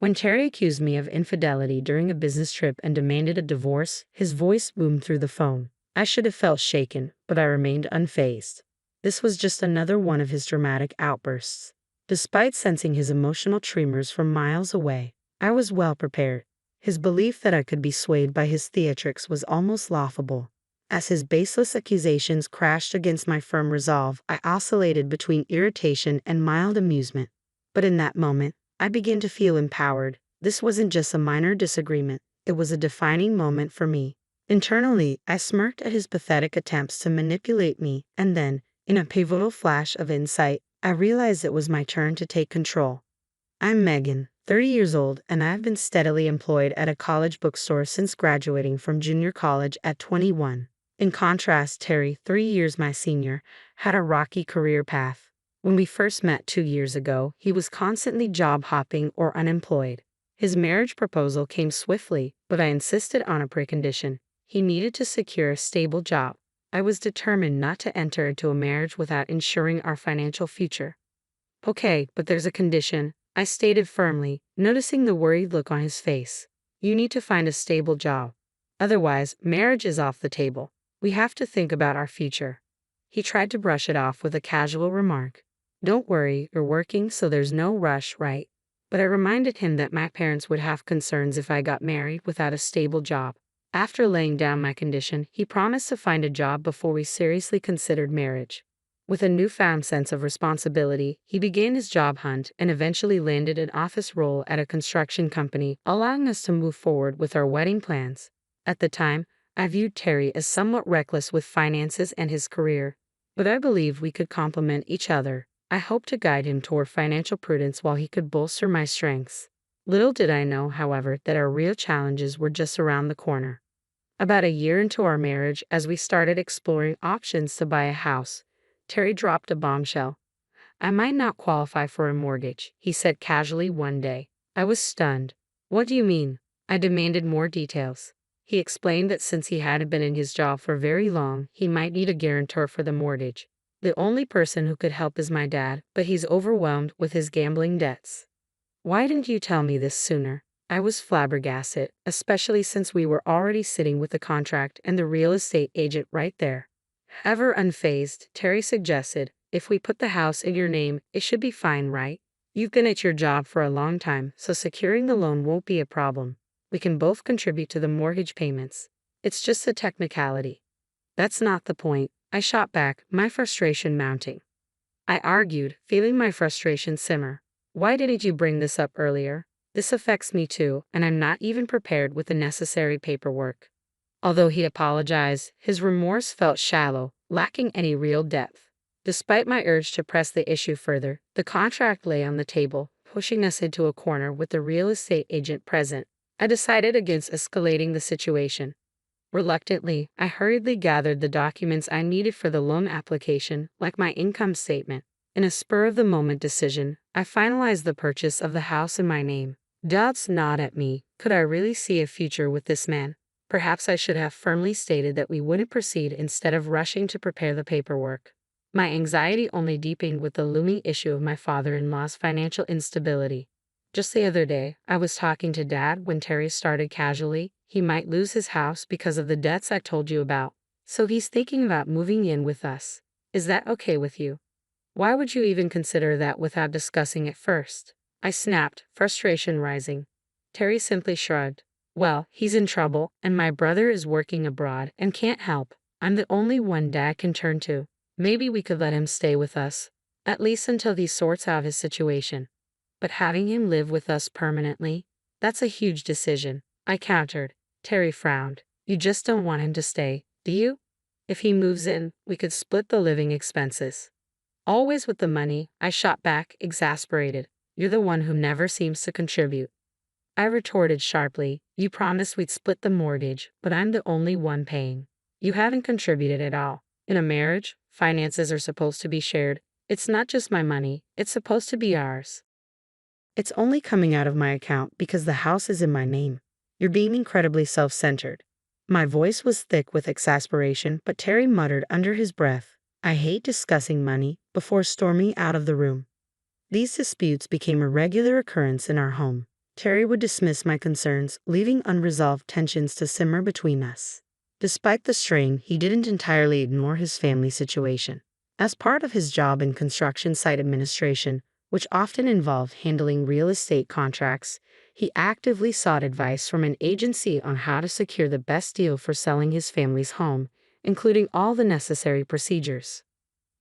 When Terry accused me of infidelity during a business trip and demanded a divorce, his voice boomed through the phone. I should have felt shaken, but I remained unfazed. This was just another one of his dramatic outbursts. Despite sensing his emotional tremors from miles away, I was well prepared. His belief that I could be swayed by his theatrics was almost laughable. As his baseless accusations crashed against my firm resolve, I oscillated between irritation and mild amusement. But in that moment, I began to feel empowered. This wasn't just a minor disagreement, it was a defining moment for me. Internally, I smirked at his pathetic attempts to manipulate me, and then, in a pivotal flash of insight, I realized it was my turn to take control. I'm Megan, 30 years old, and I've been steadily employed at a college bookstore since graduating from junior college at 21. In contrast, Terry, 3 years my senior, had a rocky career path. When we first met 2 years ago, he was constantly job hopping or unemployed. His marriage proposal came swiftly, but I insisted on a precondition. He needed to secure a stable job. I was determined not to enter into a marriage without ensuring our financial future. Okay, but there's a condition, I stated firmly, noticing the worried look on his face. You need to find a stable job. Otherwise, marriage is off the table. We have to think about our future. He tried to brush it off with a casual remark. Don't worry, you're working, so there's no rush, right? But I reminded him that my parents would have concerns if I got married without a stable job. After laying down my condition, he promised to find a job before we seriously considered marriage. With a newfound sense of responsibility, he began his job hunt and eventually landed an office role at a construction company, allowing us to move forward with our wedding plans. At the time, I viewed Terry as somewhat reckless with finances and his career, but I believed we could complement each other. I hoped to guide him toward financial prudence while he could bolster my strengths. Little did I know, however, that our real challenges were just around the corner. About a year into our marriage, as we started exploring options to buy a house, Terry dropped a bombshell. I might not qualify for a mortgage, he said casually one day. I was stunned. What do you mean? I demanded more details. He explained that since he hadn't been in his job for very long, he might need a guarantor for the mortgage. The only person who could help is my dad, but he's overwhelmed with his gambling debts. Why didn't you tell me this sooner? I was flabbergasted, especially since we were already sitting with the contract and the real estate agent right there. Ever unfazed, Terry suggested, if we put the house in your name, it should be fine, right? You've been at your job for a long time, so securing the loan won't be a problem. We can both contribute to the mortgage payments. It's just a technicality. That's not the point. I shot back, my frustration mounting. I argued, feeling my frustration simmer. Why didn't you bring this up earlier? This affects me too, and I'm not even prepared with the necessary paperwork. Although he apologized, his remorse felt shallow, lacking any real depth. Despite my urge to press the issue further, the contract lay on the table, pushing us into a corner with the real estate agent present. I decided against escalating the situation. Reluctantly, I hurriedly gathered the documents I needed for the loan application, like my income statement. In a spur-of-the-moment decision, I finalized the purchase of the house in my name. Doubts gnawed at me. Could I really see a future with this man? Perhaps I should have firmly stated that we wouldn't proceed instead of rushing to prepare the paperwork. My anxiety only deepened with the looming issue of my father-in-law's financial instability. Just the other day, I was talking to Dad when Terry started casually. He might lose his house because of the debts I told you about, so he's thinking about moving in with us. Is that okay with you? Why would you even consider that without discussing it first? I snapped, frustration rising. Terry simply shrugged. Well, he's in trouble, and my brother is working abroad and can't help. I'm the only one Dad can turn to. Maybe we could let him stay with us, at least until he sorts out his situation. But having him live with us permanently, that's a huge decision, I countered. Terry frowned. You just don't want him to stay, do you? If he moves in, we could split the living expenses. Always with the money, I shot back, exasperated. You're the one who never seems to contribute. I retorted sharply. You promised we'd split the mortgage, but I'm the only one paying. You haven't contributed at all. In a marriage, finances are supposed to be shared. It's not just my money, it's supposed to be ours. It's only coming out of my account because the house is in my name. You're being incredibly self-centered. My voice was thick with exasperation, but Terry muttered under his breath, I hate discussing money, before storming out of the room. These disputes became a regular occurrence in our home. Terry would dismiss my concerns, leaving unresolved tensions to simmer between us. Despite the strain, he didn't entirely ignore his family situation. As part of his job in construction site administration, which often involved handling real estate contracts, he actively sought advice from an agency on how to secure the best deal for selling his family's home, including all the necessary procedures.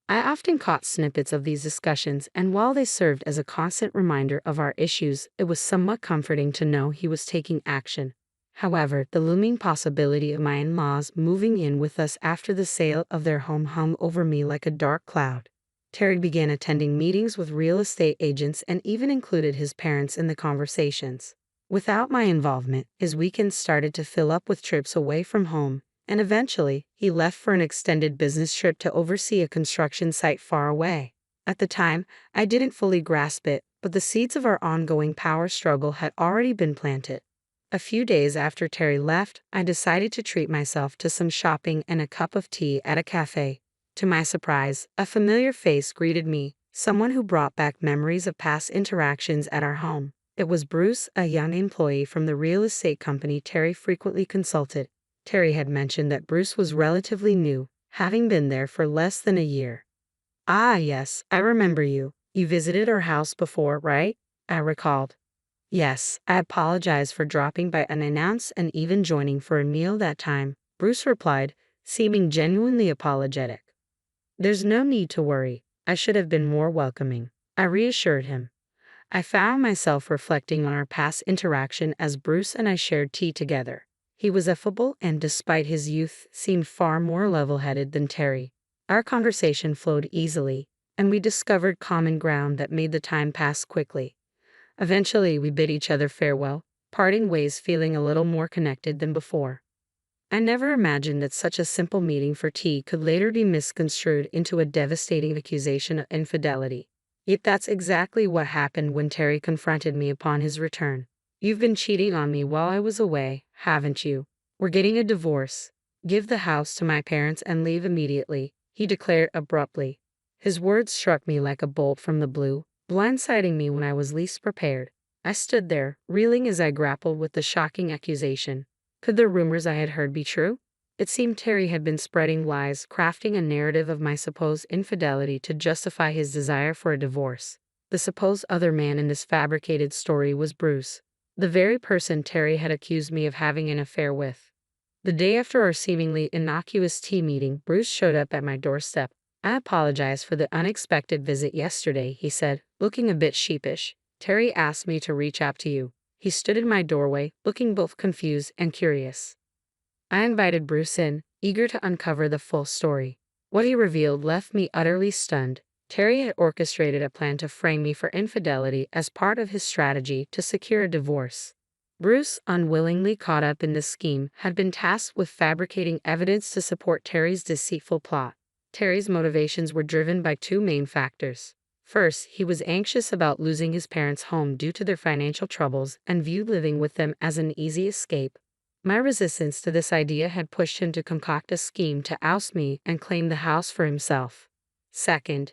I often caught snippets of these discussions, and while they served as a constant reminder of our issues, it was somewhat comforting to know he was taking action. However, the looming possibility of my in-laws moving in with us after the sale of their home hung over me like a dark cloud. Terry began attending meetings with real estate agents and even included his parents in the conversations. Without my involvement, his weekends started to fill up with trips away from home, and eventually, he left for an extended business trip to oversee a construction site far away. At the time, I didn't fully grasp it, but the seeds of our ongoing power struggle had already been planted. A few days after Terry left, I decided to treat myself to some shopping and a cup of tea at a cafe. To my surprise, a familiar face greeted me, someone who brought back memories of past interactions at our home. It was Bruce, a young employee from the real estate company Terry frequently consulted. Terry had mentioned that Bruce was relatively new, having been there for less than a year. "Ah, yes, I remember you. You visited our house before, right?" I recalled. "Yes, I apologize for dropping by unannounced and even joining for a meal that time," Bruce replied, seeming genuinely apologetic. "There's no need to worry. I should have been more welcoming," I reassured him. I found myself reflecting on our past interaction as Bruce and I shared tea together. He was affable and, despite his youth, seemed far more level-headed than Terry. Our conversation flowed easily, and we discovered common ground that made the time pass quickly. Eventually, we bid each other farewell, parting ways feeling a little more connected than before. I never imagined that such a simple meeting for tea could later be misconstrued into a devastating accusation of infidelity. Yet that's exactly what happened when Terry confronted me upon his return. "You've been cheating on me while I was away, haven't you? We're getting a divorce. Give the house to my parents and leave immediately," he declared abruptly. His words struck me like a bolt from the blue, blindsiding me when I was least prepared. I stood there, reeling as I grappled with the shocking accusation. Could the rumors I had heard be true? It seemed Terry had been spreading lies, crafting a narrative of my supposed infidelity to justify his desire for a divorce. The supposed other man in this fabricated story was Bruce, the very person Terry had accused me of having an affair with. The day after our seemingly innocuous tea meeting, Bruce showed up at my doorstep. "I apologize for the unexpected visit yesterday," he said, looking a bit sheepish. "Terry asked me to reach out to you." He stood in my doorway, looking both confused and curious. I invited Bruce in, eager to uncover the full story. What he revealed left me utterly stunned. Terry had orchestrated a plan to frame me for infidelity as part of his strategy to secure a divorce. Bruce, unwillingly caught up in this scheme, had been tasked with fabricating evidence to support Terry's deceitful plot. Terry's motivations were driven by two main factors. First, he was anxious about losing his parents' home due to their financial troubles and viewed living with them as an easy escape. My resistance to this idea had pushed him to concoct a scheme to oust me and claim the house for himself. Second,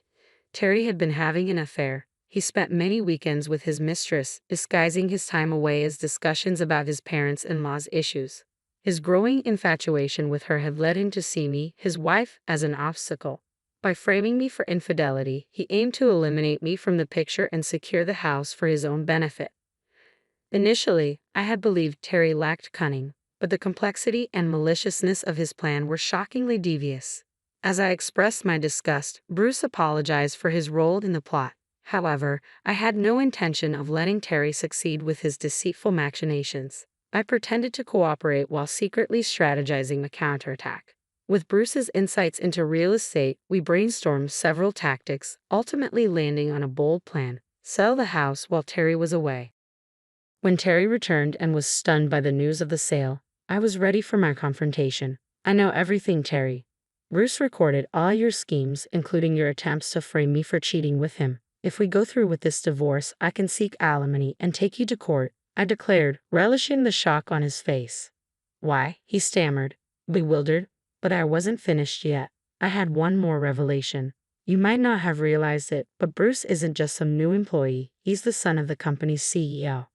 Terry had been having an affair. He spent many weekends with his mistress, disguising his time away as discussions about his parents-in-law's issues. His growing infatuation with her had led him to see me, his wife, as an obstacle. By framing me for infidelity, he aimed to eliminate me from the picture and secure the house for his own benefit. Initially, I had believed Terry lacked cunning, but the complexity and maliciousness of his plan were shockingly devious. As I expressed my disgust, Bruce apologized for his role in the plot. However, I had no intention of letting Terry succeed with his deceitful machinations. I pretended to cooperate while secretly strategizing a counterattack. With Bruce's insights into real estate, we brainstormed several tactics, ultimately landing on a bold plan: sell the house while Terry was away. When Terry returned and was stunned by the news of the sale, I was ready for my confrontation. "I know everything, Terry. Bruce recorded all your schemes, including your attempts to frame me for cheating with him. If we go through with this divorce, I can seek alimony and take you to court," I declared, relishing the shock on his face. "Why?" he stammered, bewildered, but I wasn't finished yet. I had one more revelation. "You might not have realized it, but Bruce isn't just some new employee, he's the son of the company's CEO.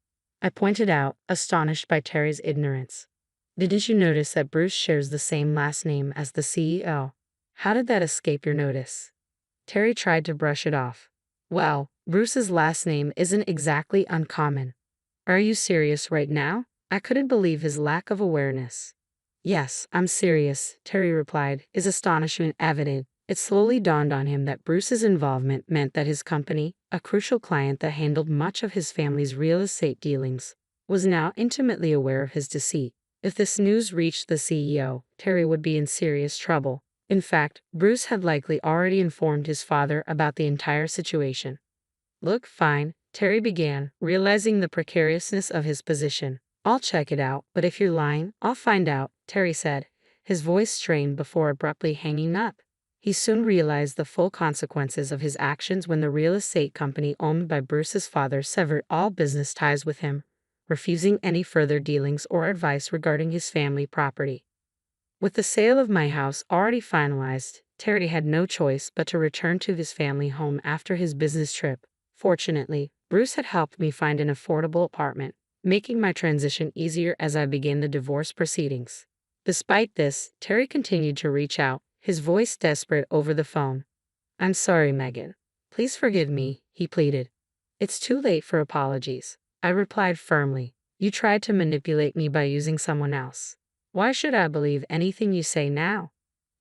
I pointed out, astonished by Terry's ignorance. Didn't you notice that Bruce shares the same last name as the CEO? How did that escape your notice? Terry tried to brush it off. Well, Bruce's last name isn't exactly uncommon. Are you serious right now? I couldn't believe his lack of awareness. Yes, I'm serious, Terry replied, his astonishment evident. It slowly dawned on him that Bruce's involvement meant that his company, a crucial client that handled much of his family's real estate dealings, was now intimately aware of his deceit. If this news reached the CEO, Terry would be in serious trouble. In fact, Bruce had likely already informed his father about the entire situation. Look, fine, Terry began, realizing the precariousness of his position. I'll check it out, but if you're lying, I'll find out, Terry said, his voice strained before abruptly hanging up. He soon realized the full consequences of his actions when the real estate company owned by Bruce's father severed all business ties with him, refusing any further dealings or advice regarding his family property. With the sale of my house already finalized, Terry had no choice but to return to his family home after his business trip. Fortunately, Bruce had helped me find an affordable apartment, making my transition easier as I began the divorce proceedings. Despite this, Terry continued to reach out, his voice desperate over the phone. I'm sorry, Megan. Please forgive me, he pleaded. It's too late for apologies, I replied firmly. You tried to manipulate me by using someone else. Why should I believe anything you say now?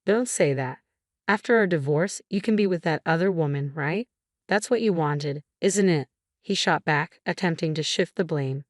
Don't say that. After our divorce, you can be with that other woman, right? That's what you wanted, isn't it? He shot back, attempting to shift the blame.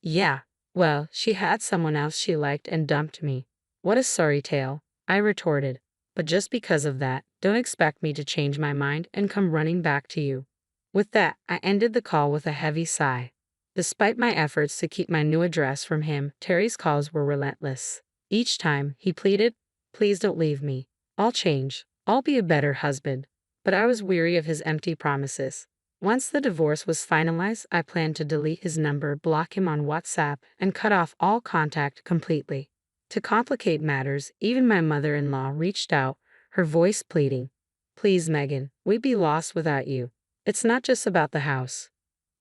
Yeah, well, she had someone else she liked and dumped me. What a sorry tale, I retorted. But just because of that, don't expect me to change my mind and come running back to you. With that, I ended the call with a heavy sigh. Despite my efforts to keep my new address from him, Terry's calls were relentless. Each time, he pleaded, please don't leave me. I'll change. I'll be a better husband. But I was weary of his empty promises. Once the divorce was finalized, I planned to delete his number, block him on WhatsApp, and cut off all contact completely. To complicate matters, even my mother-in-law reached out, her voice pleading. Please, Megan, we'd be lost without you. It's not just about the house.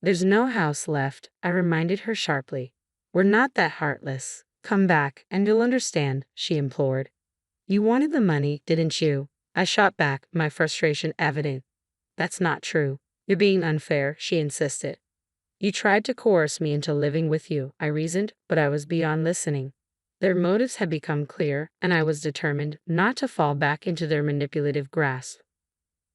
There's no house left, I reminded her sharply. We're not that heartless. Come back, and you'll understand, she implored. You wanted the money, didn't you? I shot back, my frustration evident. That's not true. You're being unfair, she insisted. You tried to coerce me into living with you, I reasoned, but I was beyond listening. Their motives had become clear, and I was determined not to fall back into their manipulative grasp.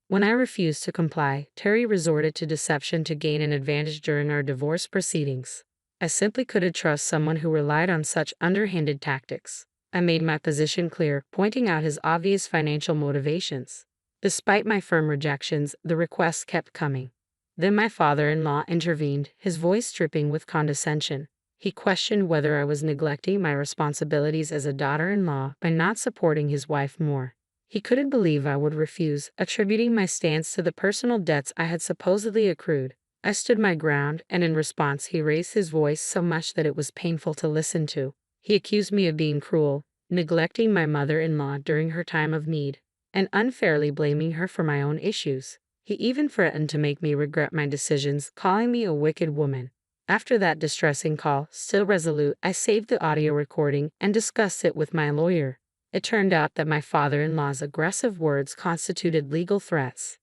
When I refused to comply, Terry resorted to deception to gain an advantage during our divorce proceedings. I simply couldn't trust someone who relied on such underhanded tactics. I made my position clear, pointing out his obvious financial motivations. Despite my firm rejections, the requests kept coming. Then my father-in-law intervened, his voice dripping with condescension. He questioned whether I was neglecting my responsibilities as a daughter-in-law by not supporting his wife more. He couldn't believe I would refuse, attributing my stance to the personal debts I had supposedly accrued. I stood my ground, and in response he raised his voice so much that it was painful to listen to. He accused me of being cruel, neglecting my mother-in-law during her time of need, and unfairly blaming her for my own issues. He even threatened to make me regret my decisions, calling me a wicked woman. After that distressing call, still resolute, I saved the audio recording and discussed it with my lawyer. It turned out that my father-in-law's aggressive words constituted legal threats.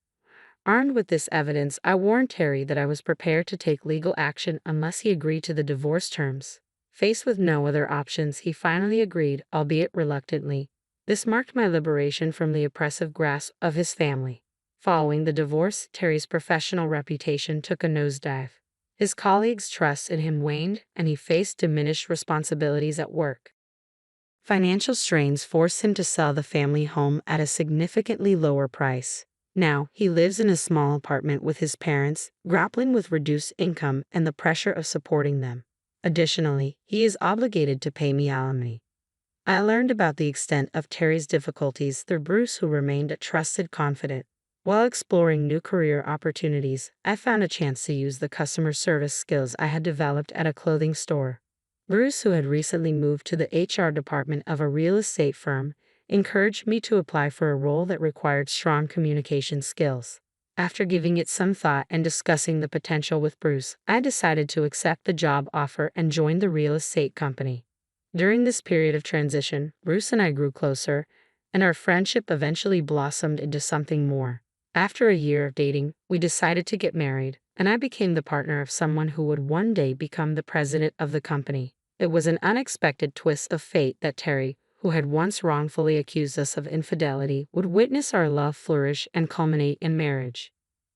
Armed with this evidence, I warned Terry that I was prepared to take legal action unless he agreed to the divorce terms. Faced with no other options, he finally agreed, albeit reluctantly. This marked my liberation from the oppressive grasp of his family. Following the divorce, Terry's professional reputation took a nosedive. His colleagues' trust in him waned, and he faced diminished responsibilities at work. Financial strains forced him to sell the family home at a significantly lower price. Now, he lives in a small apartment with his parents, grappling with reduced income and the pressure of supporting them. Additionally, he is obligated to pay me alimony. I learned about the extent of Terry's difficulties through Bruce, who remained a trusted confidant. While exploring new career opportunities, I found a chance to use the customer service skills I had developed at a clothing store. Bruce, who had recently moved to the HR department of a real estate firm, encouraged me to apply for a role that required strong communication skills. After giving it some thought and discussing the potential with Bruce, I decided to accept the job offer and join the real estate company. During this period of transition, Bruce and I grew closer, and our friendship eventually blossomed into something more. After a year of dating, we decided to get married, and I became the partner of someone who would one day become the president of the company. It was an unexpected twist of fate that Terry, who had once wrongfully accused us of infidelity, would witness our love flourish and culminate in marriage.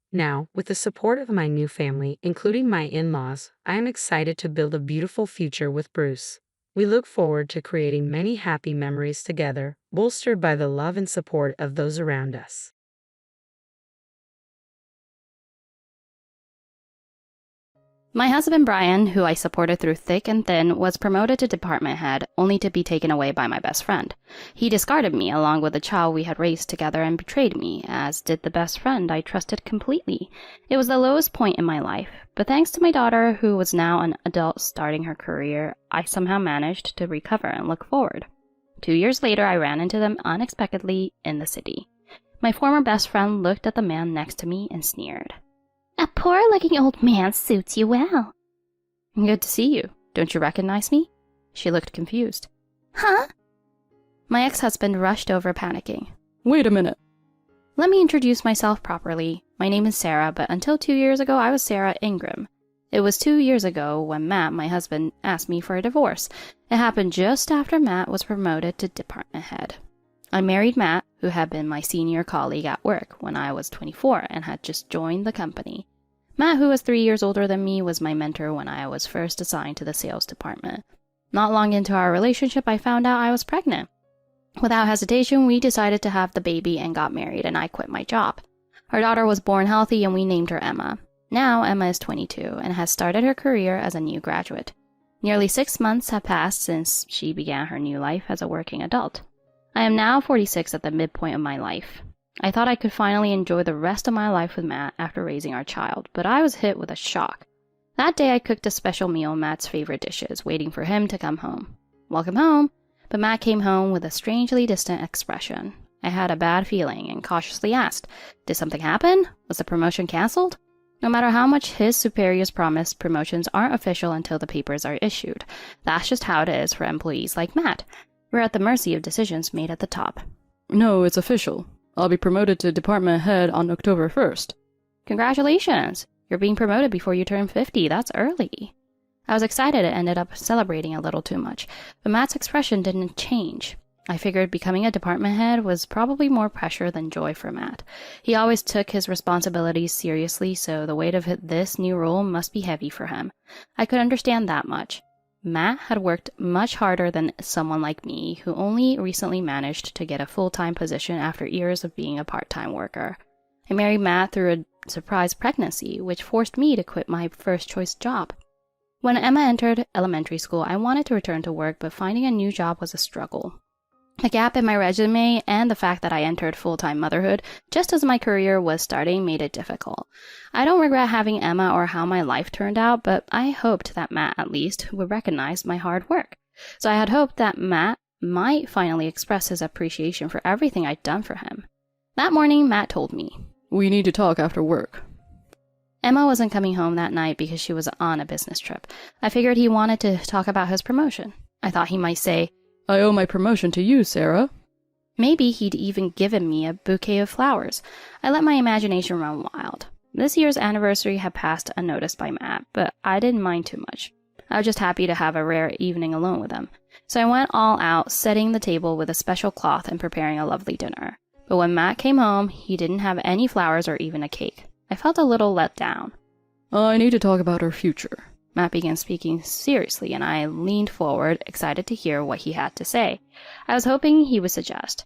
Now, with the support of my new family, including my in-laws, I am excited to build a beautiful future with Bruce. We look forward to creating many happy memories together, bolstered by the love and support of those around us. My husband Brian, who I supported through thick and thin, was promoted to department head, only to be taken away by my best friend. He discarded me along with the child we had raised together and betrayed me, as did the best friend I trusted completely. It was the lowest point in my life, but thanks to my daughter, who was now an adult starting her career, I somehow managed to recover and look forward. 2 years later, I ran into them unexpectedly in the city. My former best friend looked at the man next to me and sneered. "A poor-looking old man suits you well." "Good to see you. Don't you recognize me?" She looked confused. "Huh?" My ex-husband rushed over, panicking. "Wait a minute. Let me introduce myself properly. My name is Sarah, but until 2 years ago, I was Sarah Ingram. It was 2 years ago when Matt, my husband, asked me for a divorce. It happened just after Matt was promoted to department head. I married Matt, who had been my senior colleague at work when I was 24 and had just joined the company. Matt, who was 3 years older than me, was my mentor when I was first assigned to the sales department. Not long into our relationship, I found out I was pregnant. Without hesitation, we decided to have the baby and got married, and I quit my job. Our daughter was born healthy, and we named her Emma. Now, Emma is 22 and has started her career as a new graduate. Nearly 6 months have passed since she began her new life as a working adult. I am now 46 at the midpoint of my life. I thought I could finally enjoy the rest of my life with Matt after raising our child, but I was hit with a shock. That day I cooked a special meal, Matt's favorite dishes, waiting for him to come home. Welcome home, but Matt came home with a strangely distant expression. I had a bad feeling and cautiously asked, "Did something happen? Was the promotion canceled?" No matter how much his superiors promised, promotions aren't official until the papers are issued. That's just how it is for employees like Matt. We're at the mercy of decisions made at the top. "No, it's official. I'll be promoted to department head on October 1st. "Congratulations! You're being promoted before you turn 50. That's early." I was excited and ended up celebrating a little too much, but Matt's expression didn't change. I figured becoming a department head was probably more pressure than joy for Matt. He always took his responsibilities seriously, so the weight of this new role must be heavy for him. I could understand that much. Matt had worked much harder than someone like me, who only recently managed to get a full-time position after years of being a part-time worker. I married Matt through a surprise pregnancy, which forced me to quit my first-choice job. When Emma entered elementary school, I wanted to return to work, but finding a new job was a struggle. A gap in my resume and the fact that I entered full-time motherhood just as my career was starting made it difficult. I don't regret having Emma or how my life turned out, but I hoped that Matt at least would recognize my hard work. So I had hoped that Matt might finally express his appreciation for everything I'd done for him. That morning, Matt told me, "We need to talk after work." Emma wasn't coming home that night because she was on a business trip. I figured he wanted to talk about his promotion. I thought he might say, "I owe my promotion to you, Sarah." Maybe he'd even given me a bouquet of flowers. I let my imagination run wild. This year's anniversary had passed unnoticed by Matt, but I didn't mind too much. I was just happy to have a rare evening alone with him. So I went all out, setting the table with a special cloth and preparing a lovely dinner. But when Matt came home, he didn't have any flowers or even a cake. I felt a little let down. "I need to talk about our future." Matt began speaking seriously, and I leaned forward, excited to hear what he had to say. I was hoping he would suggest,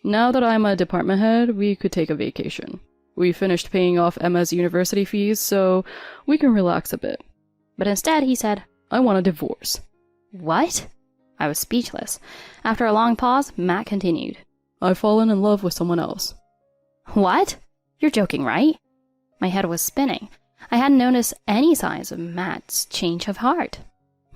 "Now that I'm a department head, we could take a vacation. We finished paying off Emma's university fees, so we can relax a bit." But instead, he said, "I want a divorce." "What?" I was speechless. After a long pause, Matt continued, "I've fallen in love with someone else." "What? You're joking, right?" My head was spinning. I hadn't noticed any signs of Matt's change of heart.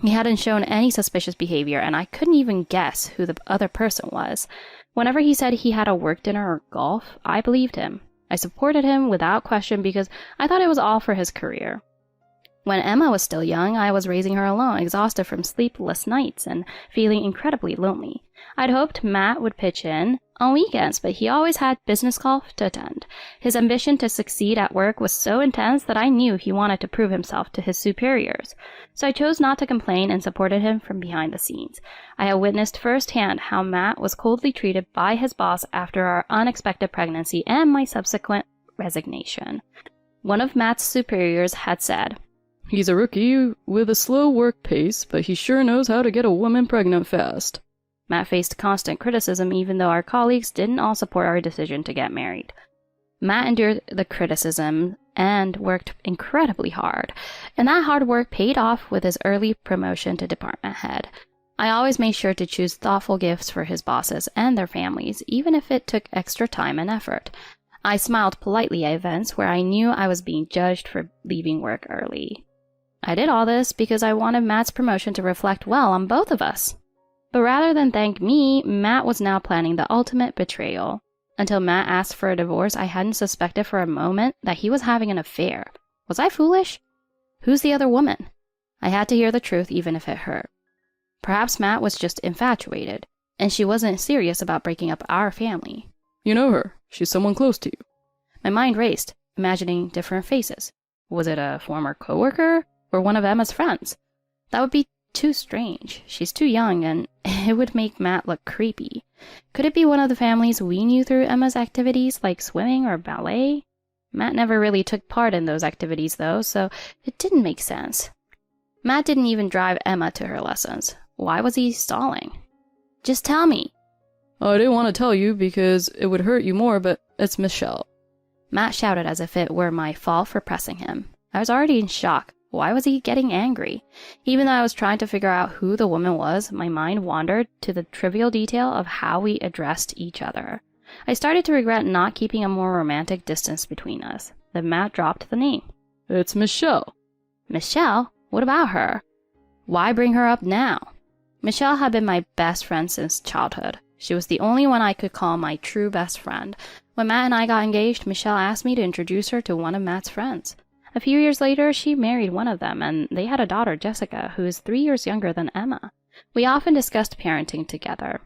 He hadn't shown any suspicious behavior, and I couldn't even guess who the other person was. Whenever he said he had a work dinner or golf, I believed him. I supported him without question because I thought it was all for his career. When Emma was still young, I was raising her alone, exhausted from sleepless nights and feeling incredibly lonely. I'd hoped Matt would pitch in on weekends, but he always had business calls to attend. His ambition to succeed at work was so intense that I knew he wanted to prove himself to his superiors. So I chose not to complain and supported him from behind the scenes. I had witnessed firsthand how Matt was coldly treated by his boss after our unexpected pregnancy and my subsequent resignation. One of Matt's superiors had said, "He's a rookie with a slow work pace, but he sure knows how to get a woman pregnant fast." Matt faced constant criticism even though our colleagues didn't all support our decision to get married. Matt endured the criticism and worked incredibly hard, and that hard work paid off with his early promotion to department head. I always made sure to choose thoughtful gifts for his bosses and their families, even if it took extra time and effort. I smiled politely at events where I knew I was being judged for leaving work early. I did all this because I wanted Matt's promotion to reflect well on both of us. But rather than thank me, Matt was now planning the ultimate betrayal. Until Matt asked for a divorce, I hadn't suspected for a moment that he was having an affair. Was I foolish? Who's the other woman? I had to hear the truth even if it hurt. Perhaps Matt was just infatuated, and she wasn't serious about breaking up our family. "You know her. She's someone close to you." My mind raced, imagining different faces. Was it a former coworker or one of Emma's friends? That would be too strange. She's too young, and it would make Matt look creepy. Could it be one of the families we knew through Emma's activities, like swimming or ballet? Matt never really took part in those activities, though, so it didn't make sense. Matt didn't even drive Emma to her lessons. Why was he stalling? Just tell me. "I didn't want to tell you because it would hurt you more, but it's Michelle." Matt shouted as if it were my fault for pressing him. I was already in shock. Why was he getting angry? Even though I was trying to figure out who the woman was, my mind wandered to the trivial detail of how we addressed each other. I started to regret not keeping a more romantic distance between us. Then Matt dropped the name. "It's Michelle." Michelle? What about her? Why bring her up now? Michelle had been my best friend since childhood. She was the only one I could call my true best friend. When Matt and I got engaged, Michelle asked me to introduce her to one of Matt's friends. A few years later, she married one of them, and they had a daughter, Jessica, who is 3 years younger than Emma. We often discussed parenting together.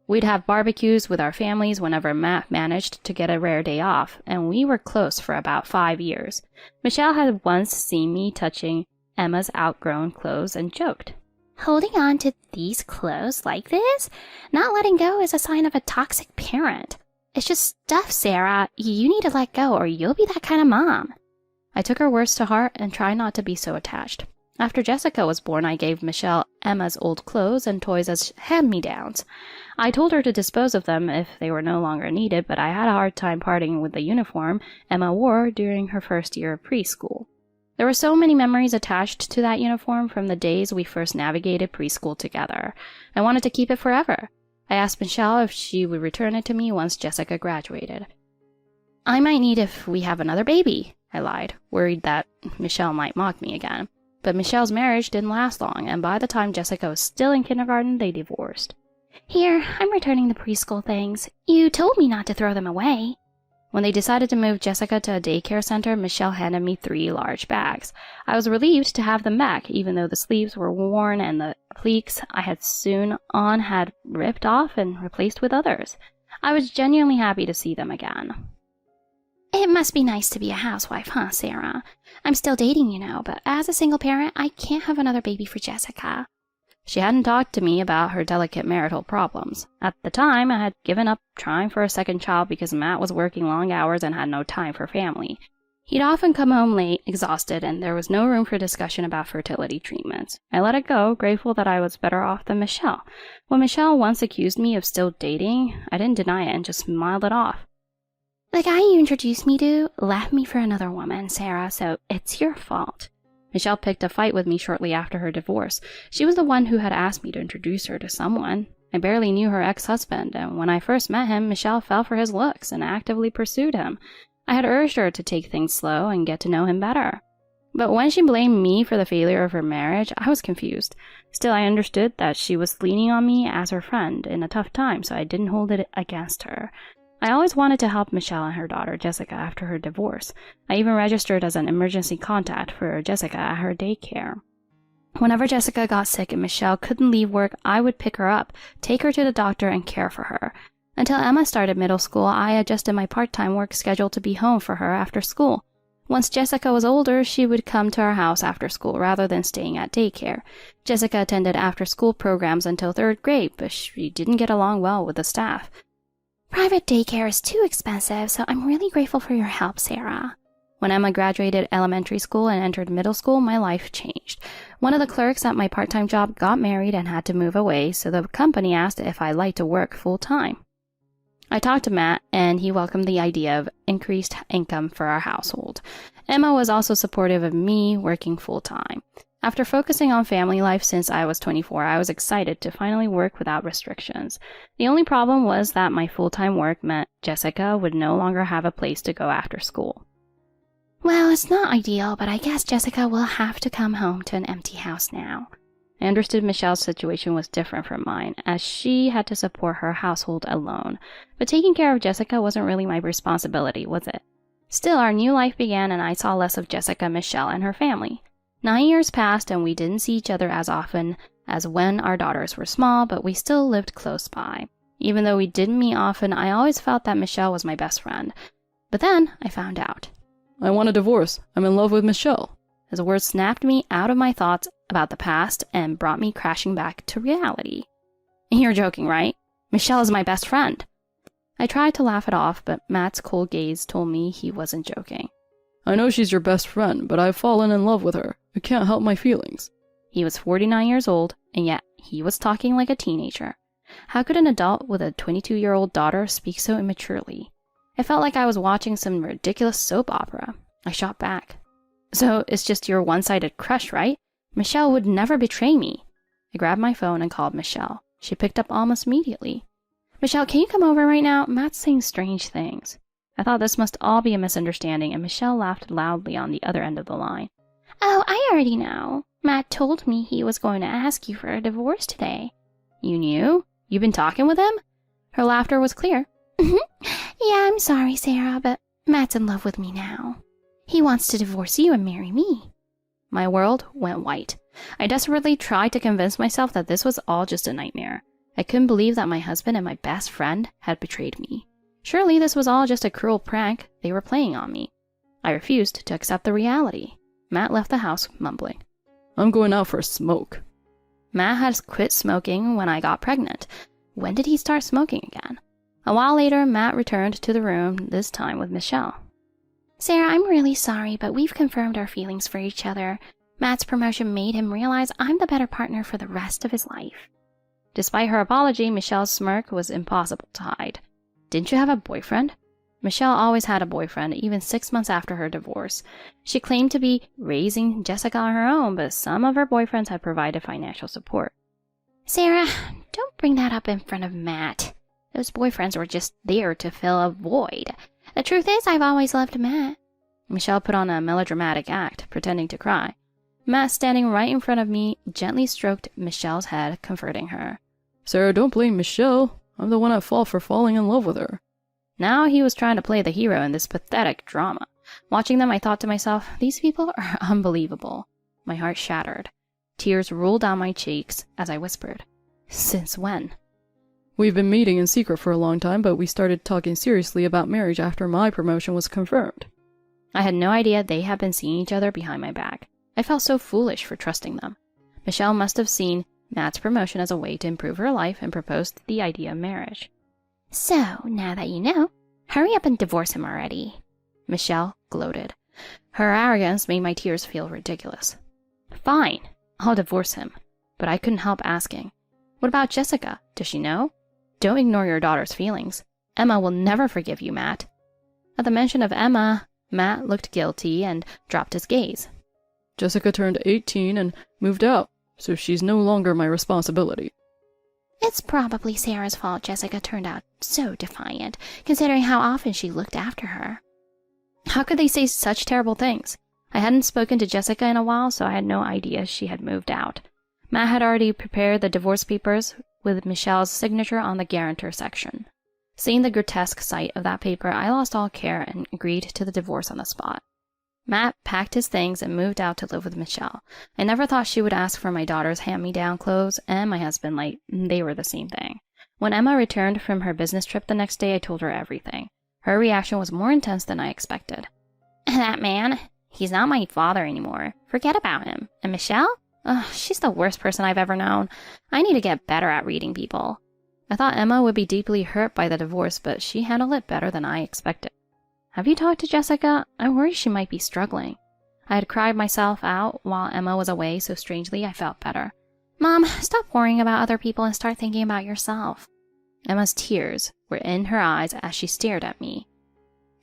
We'd have barbecues with our families whenever Matt managed to get a rare day off, and we were close for about 5 years. Michelle had once seen me touching Emma's outgrown clothes and joked, "Holding on to these clothes like this? Not letting go is a sign of a toxic parent. It's just stuff, Sarah. You need to let go or you'll be that kind of mom." I took her words to heart and tried not to be so attached. After Jessica was born, I gave Michelle Emma's old clothes and toys as hand-me-downs. I told her to dispose of them if they were no longer needed, but I had a hard time parting with the uniform Emma wore during her first year of preschool. There were so many memories attached to that uniform from the days we first navigated preschool together. I wanted to keep it forever. I asked Michelle if she would return it to me once Jessica graduated. "I might need if we have another baby," I lied, worried that Michelle might mock me again. But Michelle's marriage didn't last long, and by the time Jessica was still in kindergarten, they divorced. "Here, I'm returning the preschool things. You told me not to throw them away." When they decided to move Jessica to a daycare center, Michelle handed me 3 large bags. I was relieved to have them back, even though the sleeves were worn and the pleats I had sewn on had ripped off and replaced with others. I was genuinely happy to see them again. "It must be nice to be a housewife, huh, Sarah? I'm still dating, you know, but as a single parent, I can't have another baby for Jessica." She hadn't talked to me about her delicate marital problems. At the time, I had given up trying for a second child because Matt was working long hours and had no time for family. He'd often come home late, exhausted, and there was no room for discussion about fertility treatments. I let it go, grateful that I was better off than Michelle. When Michelle once accused me of still dating, I didn't deny it and just smiled it off. "The guy you introduced me to left me for another woman, Sarah, so it's your fault." Michelle picked a fight with me shortly after her divorce. She was the one who had asked me to introduce her to someone. I barely knew her ex-husband, and when I first met him, Michelle fell for his looks and actively pursued him. I had urged her to take things slow and get to know him better. But when she blamed me for the failure of her marriage, I was confused. Still, I understood that she was leaning on me as her friend in a tough time, so I didn't hold it against her. I always wanted to help Michelle and her daughter Jessica after her divorce. I even registered as an emergency contact for Jessica at her daycare. Whenever Jessica got sick and Michelle couldn't leave work, I would pick her up, take her to the doctor, and care for her. Until Emma started middle school, I adjusted my part-time work schedule to be home for her after school. Once Jessica was older, she would come to our house after school rather than staying at daycare. Jessica attended after-school programs until 3rd grade, but she didn't get along well with the staff. Private daycare is too expensive, so I'm really grateful for your help, Sarah. When Emma graduated elementary school and entered middle school, my life changed. One of the clerks at my part-time job got married and had to move away, so the company asked if I'd like to work full-time. I talked to Matt, and he welcomed the idea of increased income for our household. Emma was also supportive of me working full-time. After focusing on family life since I was 24, I was excited to finally work without restrictions. The only problem was that my full-time work meant Jessica would no longer have a place to go after school. Well, it's not ideal, but I guess Jessica will have to come home to an empty house now. I understood Michelle's situation was different from mine, as she had to support her household alone. But taking care of Jessica wasn't really my responsibility, was it? Still, our new life began and I saw less of Jessica, Michelle, and her family. 9 years passed and we didn't see each other as often as when our daughters were small, but we still lived close by. Even though we didn't meet often, I always felt that Michelle was my best friend. But then I found out. I want a divorce. I'm in love with Michelle. His words snapped me out of my thoughts about the past and brought me crashing back to reality. You're joking, right? Michelle is my best friend. I tried to laugh it off, but Matt's cold gaze told me he wasn't joking. I know she's your best friend, but I've fallen in love with her. I can't help my feelings. He was 49 years old, and yet he was talking like a teenager. How could an adult with a 22-year-old daughter speak so immaturely? It felt like I was watching some ridiculous soap opera. I shot back. So it's just your one-sided crush, right? Michelle would never betray me. I grabbed my phone and called Michelle. She picked up almost immediately. Michelle, can you come over right now? Matt's saying strange things. I thought this must all be a misunderstanding, and Michelle laughed loudly on the other end of the line. Oh, I already know. Matt told me he was going to ask you for a divorce today. You knew? You've been talking with him? Her laughter was clear. Yeah, I'm sorry, Sarah, but Matt's in love with me now. He wants to divorce you and marry me. My world went white. I desperately tried to convince myself that this was all just a nightmare. I couldn't believe that my husband and my best friend had betrayed me. Surely this was all just a cruel prank they were playing on me. I refused to accept the reality. Matt left the house mumbling. I'm going out for a smoke. Matt had quit smoking when I got pregnant. When did he start smoking again? A while later, Matt returned to the room, this time with Michelle. Sarah, I'm really sorry, but we've confirmed our feelings for each other. Matt's promotion made him realize I'm the better partner for the rest of his life. Despite her apology, Michelle's smirk was impossible to hide. Didn't you have a boyfriend? Michelle always had a boyfriend, even 6 months after her divorce. She claimed to be raising Jessica on her own, but some of her boyfriends had provided financial support. Sarah, don't bring that up in front of Matt. Those boyfriends were just there to fill a void. The truth is, I've always loved Matt. Michelle put on a melodramatic act, pretending to cry. Matt, standing right in front of me, gently stroked Michelle's head, comforting her. Sarah, don't blame Michelle. I'm the one at fault for falling in love with her. Now he was trying to play the hero in this pathetic drama. Watching them, I thought to myself, these people are unbelievable. My heart shattered. Tears rolled down my cheeks as I whispered, Since when? We've been meeting in secret for a long time, but we started talking seriously about marriage after my promotion was confirmed. I had no idea they had been seeing each other behind my back. I felt so foolish for trusting them. Michelle must have seen Matt's promotion as a way to improve her life and proposed the idea of marriage. So, now that you know, hurry up and divorce him already. Michelle gloated. Her arrogance made my tears feel ridiculous. Fine, I'll divorce him. But I couldn't help asking, what about Jessica? Does she know? Don't ignore your daughter's feelings. Emma will never forgive you, Matt. At the mention of Emma, Matt looked guilty and dropped his gaze. Jessica turned 18 and moved out, so she's no longer my responsibility. It's probably Sarah's fault Jessica turned out so defiant, considering how often she looked after her. How could they say such terrible things? I hadn't spoken to Jessica in a while, so I had no idea she had moved out. Matt had already prepared the divorce papers with Michelle's signature on the guarantor section. Seeing the grotesque sight of that paper, I lost all care and agreed to the divorce on the spot. Matt packed his things and moved out to live with Michelle. I never thought she would ask for my daughter's hand-me-down clothes, and my husband, like, they were the same thing. When Emma returned from her business trip the next day, I told her everything. Her reaction was more intense than I expected. That man, he's not my father anymore. Forget about him. And Michelle? She's the worst person I've ever known. I need to get better at reading people. I thought Emma would be deeply hurt by the divorce, but she handled it better than I expected. Have you talked to Jessica? I worry she might be struggling. I had cried myself out while Emma was away, so strangely I felt better. Mom, stop worrying about other people and start thinking about yourself. Emma's tears were in her eyes as she stared at me.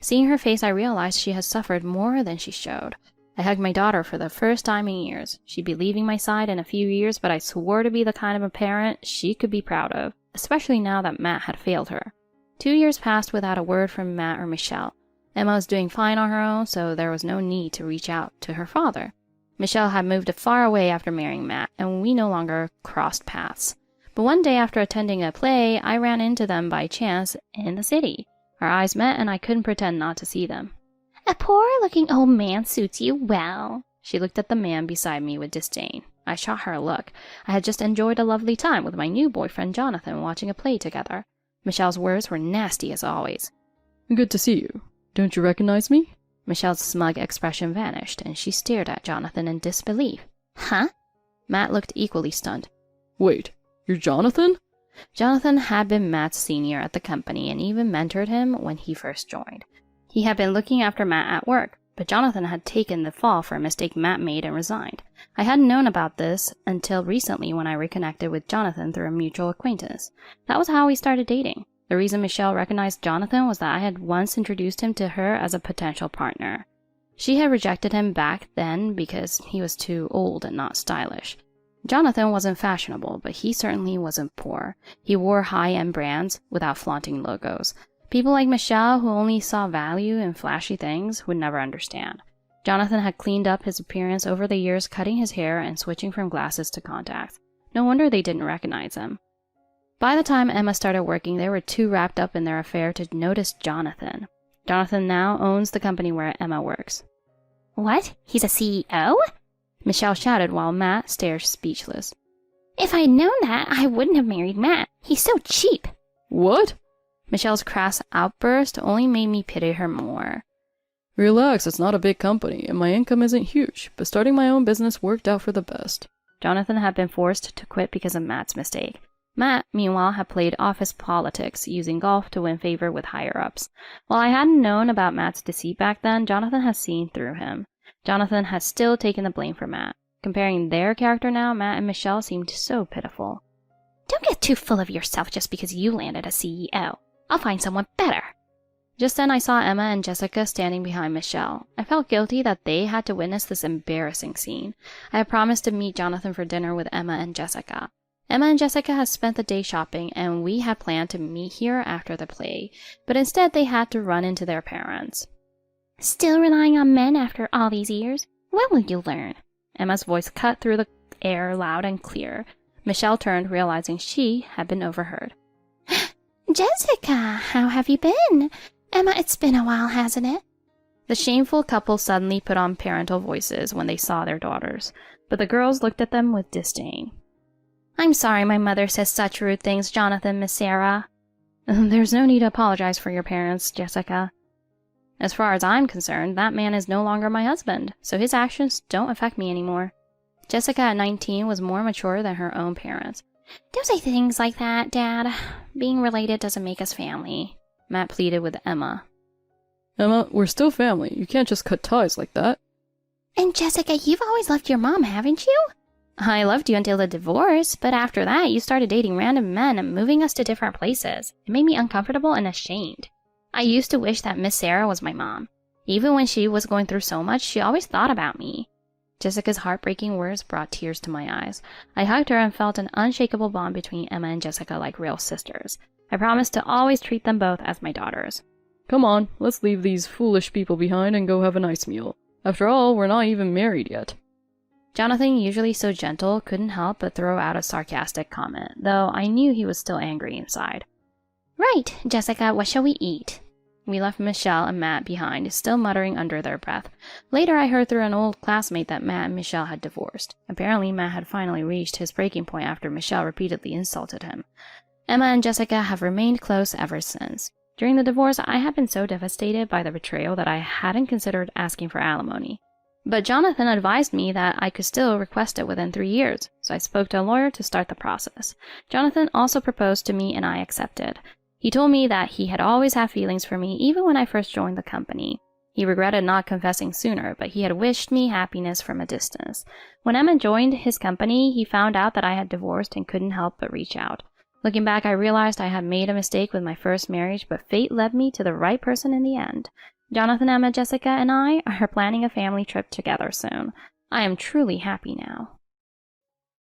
Seeing her face, I realized she had suffered more than she showed. I hugged my daughter for the first time in years. She'd be leaving my side in a few years, but I swore to be the kind of a parent she could be proud of, especially now that Matt had failed her. 2 years passed without a word from Matt or Michelle. Emma was doing fine on her own, so there was no need to reach out to her father. Michelle had moved far away after marrying Matt, and we no longer crossed paths. But one day after attending a play, I ran into them by chance in the city. Our eyes met, and I couldn't pretend not to see them. A poor-looking old man suits you well. She looked at the man beside me with disdain. I shot her a look. I had just enjoyed a lovely time with my new boyfriend Jonathan watching a play together. Michelle's words were nasty as always. Good to see you. Don't you recognize me? Michelle's smug expression vanished, and she stared at Jonathan in disbelief. Huh? Matt looked equally stunned. Wait, you're Jonathan? Jonathan had been Matt's senior at the company and even mentored him when he first joined. He had been looking after Matt at work, but Jonathan had taken the fall for a mistake Matt made and resigned. I hadn't known about this until recently when I reconnected with Jonathan through a mutual acquaintance. That was how we started dating. The reason Michelle recognized Jonathan was that I had once introduced him to her as a potential partner. She had rejected him back then because he was too old and not stylish. Jonathan wasn't fashionable, but he certainly wasn't poor. He wore high-end brands without flaunting logos. People like Michelle, who only saw value in flashy things, would never understand. Jonathan had cleaned up his appearance over the years, cutting his hair and switching from glasses to contacts. No wonder they didn't recognize him. By the time Emma started working, they were too wrapped up in their affair to notice Jonathan. Jonathan now owns the company where Emma works. What? He's a CEO? Michelle shouted while Matt stared speechless. If I'd known that, I wouldn't have married Matt. He's so cheap. What? Michelle's crass outburst only made me pity her more. Relax, it's not a big company, and my income isn't huge, but starting my own business worked out for the best. Jonathan had been forced to quit because of Matt's mistake. Matt, meanwhile, had played office politics, using golf to win favor with higher-ups. While I hadn't known about Matt's deceit back then, Jonathan had seen through him. Jonathan had still taken the blame for Matt. Comparing their character now, Matt and Michelle seemed so pitiful. Don't get too full of yourself just because you landed a CEO. I'll find someone better. Just then I saw Emma and Jessica standing behind Michelle. I felt guilty that they had to witness this embarrassing scene. I had promised to meet Jonathan for dinner with Emma and Jessica. Emma and Jessica had spent the day shopping, and we had planned to meet here after the play, but instead they had to run into their parents. Still relying on men after all these years? When will you learn? Emma's voice cut through the air loud and clear. Michelle turned, realizing she had been overheard. Jessica, how have you been? Emma, it's been a while, hasn't it? The shameful couple suddenly put on parental voices when they saw their daughters, but the girls looked at them with disdain. I'm sorry my mother says such rude things, Jonathan, Miss Sarah. There's no need to apologize for your parents, Jessica. As far as I'm concerned, that man is no longer my husband, so his actions don't affect me anymore. Jessica at 19 was more mature than her own parents. Don't say things like that, Dad. Being related doesn't make us family. Matt pleaded with Emma. Emma, we're still family. You can't just cut ties like that. And Jessica, you've always loved your mom, haven't you? I loved you until the divorce, but after that you started dating random men and moving us to different places. It made me uncomfortable and ashamed. I used to wish that Miss Sarah was my mom. Even when she was going through so much, she always thought about me. Jessica's heartbreaking words brought tears to my eyes. I hugged her and felt an unshakable bond between Emma and Jessica like real sisters. I promised to always treat them both as my daughters. Come on, let's leave these foolish people behind and go have a nice meal. After all, we're not even married yet. Jonathan, usually so gentle, couldn't help but throw out a sarcastic comment, though I knew he was still angry inside. Right, Jessica, what shall we eat? We left Michelle and Matt behind, still muttering under their breath. Later, I heard through an old classmate that Matt and Michelle had divorced. Apparently, Matt had finally reached his breaking point after Michelle repeatedly insulted him. Emma and Jessica have remained close ever since. During the divorce, I had been so devastated by the betrayal that I hadn't considered asking for alimony. But Jonathan advised me that I could still request it within 3 years, so I spoke to a lawyer to start the process. Jonathan also proposed to me and I accepted. He told me that he had always had feelings for me even when I first joined the company. He regretted not confessing sooner, but he had wished me happiness from a distance. When Emma joined his company, he found out that I had divorced and couldn't help but reach out. Looking back, I realized I had made a mistake with my first marriage, but fate led me to the right person in the end. Jonathan, Emma, Jessica, and I are planning a family trip together soon. I am truly happy now.